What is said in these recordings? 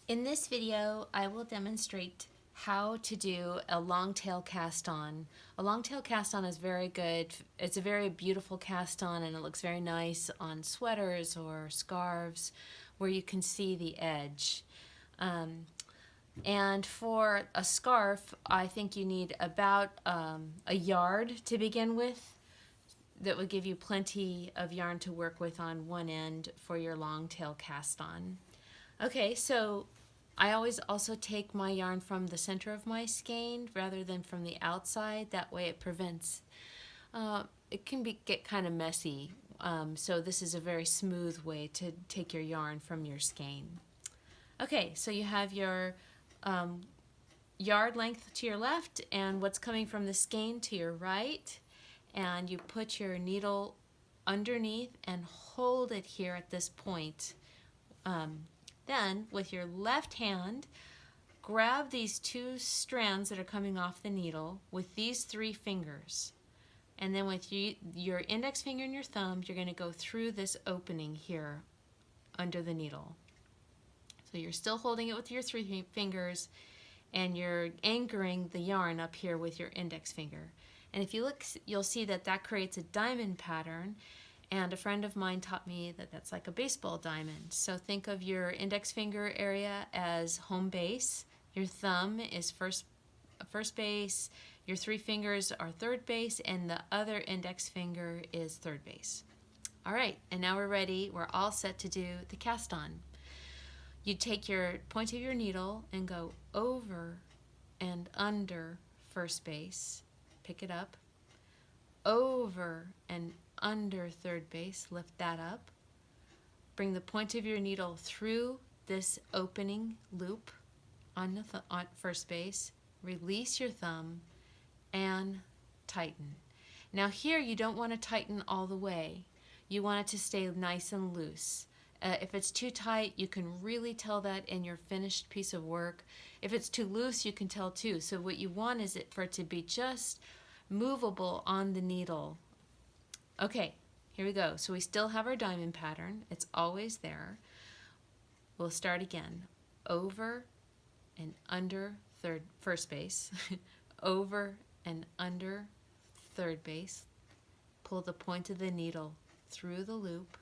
In this video, I will demonstrate how to do a long tail cast on. A long tail cast on is very good. It's a very beautiful cast on and it looks very nice on sweaters or scarves where you can see the edge. And for a scarf, I think you need about a yard to begin with. That would give you plenty of yarn to work with on one end for your long tail cast on. Okay, so I always also take my yarn from the center of my skein rather than from the outside. That way it prevents, it can get kind of messy. So this is a very smooth way to take your yarn from your skein. Okay, so you have your yard length to your left and what's coming from the skein to your right. And you put your needle underneath and hold it here at this point. Then, with your left hand, grab these two strands that are coming off the needle with these three fingers. And then with your index finger and your thumb, you're going to go through this opening here under the needle. So you're still holding it with your three fingers, and you're anchoring the yarn up here with your index finger. And if you look, you'll see that that creates a diamond pattern. And a friend of mine taught me that that's like a baseball diamond. So think of your index finger area as home base. Your thumb is first base. Your three fingers are third base. And the other index finger is third base. All right, and now we're ready. We're all set to do the cast on. You take your point of your needle and go over and under first base. Pick it up. Over and under third base, lift that up. Bring the point of your needle through this opening loop on first base. Release your thumb and tighten. Now here you don't want to tighten all the way. You want it to stay nice and loose. If it's too tight, you can really tell that in your finished piece of work. If it's too loose, you can tell too. So what you want is for it to be just movable on the needle. Okay, here we go. So we still have our diamond pattern. It's always there. We'll start again. Over and under first base. Over and under third base. Pull the point of the needle through the loop.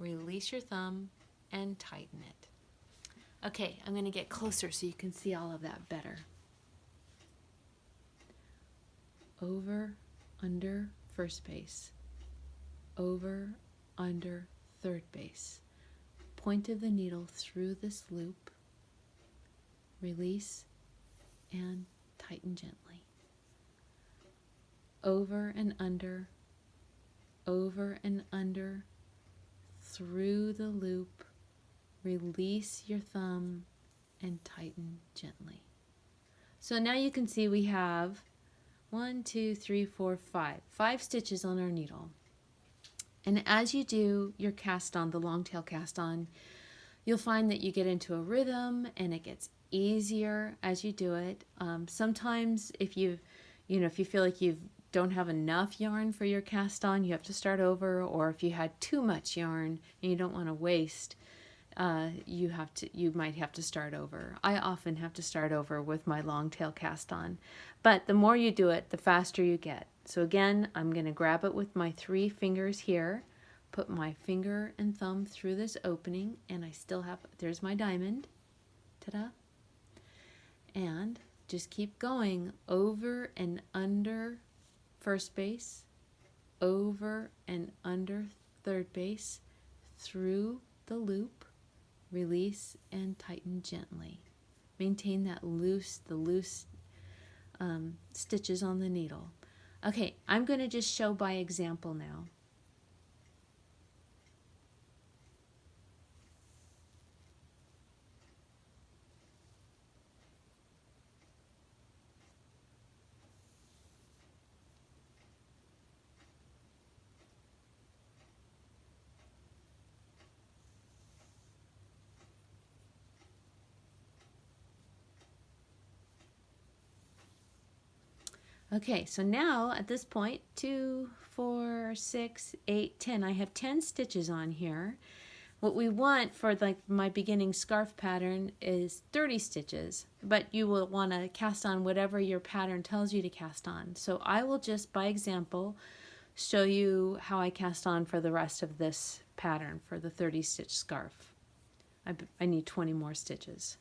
Release your thumb and tighten it. Okay, I'm going to get closer so you can see all of that better. Over, under first base. Over, under third base. Point of the needle through this loop. Release and tighten gently. Over and under through the loop. Release your thumb and tighten gently. So now you can see we have 1, 2, 3, 4, 5 stitches on our needle. And as you do your cast on, the long tail cast on, you'll find that you get into a rhythm and it gets easier as you do it. Sometimes if you feel like you don't have enough yarn for your cast on, you have to start over, or if you had too much yarn and you don't want to waste, you might have to start over. I often have to start over with my long tail cast on, but the more you do it, the faster you get. So again, I'm going to grab it with my three fingers here, put my finger and thumb through this opening, and I still have, there's my diamond, ta-da, and just keep going over and under first base, over and under third base, through the loop. Release and tighten gently. Maintain the loose stitches on the needle. Okay, I'm going to just show by example now. Okay, so now at this point, 2, 4, 6, 8, 10. I have 10 stitches on here. What we want for like my beginning scarf pattern is 30 stitches, but you will want to cast on whatever your pattern tells you to cast on. So I will just, by example, show you how I cast on for the rest of this pattern for the 30 stitch scarf. I need 20 more stitches.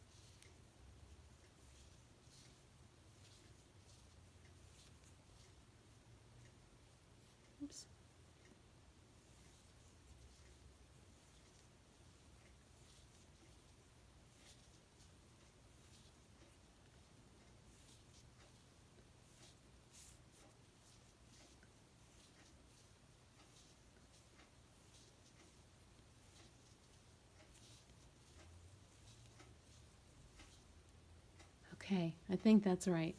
Oops. Okay, I think that's right.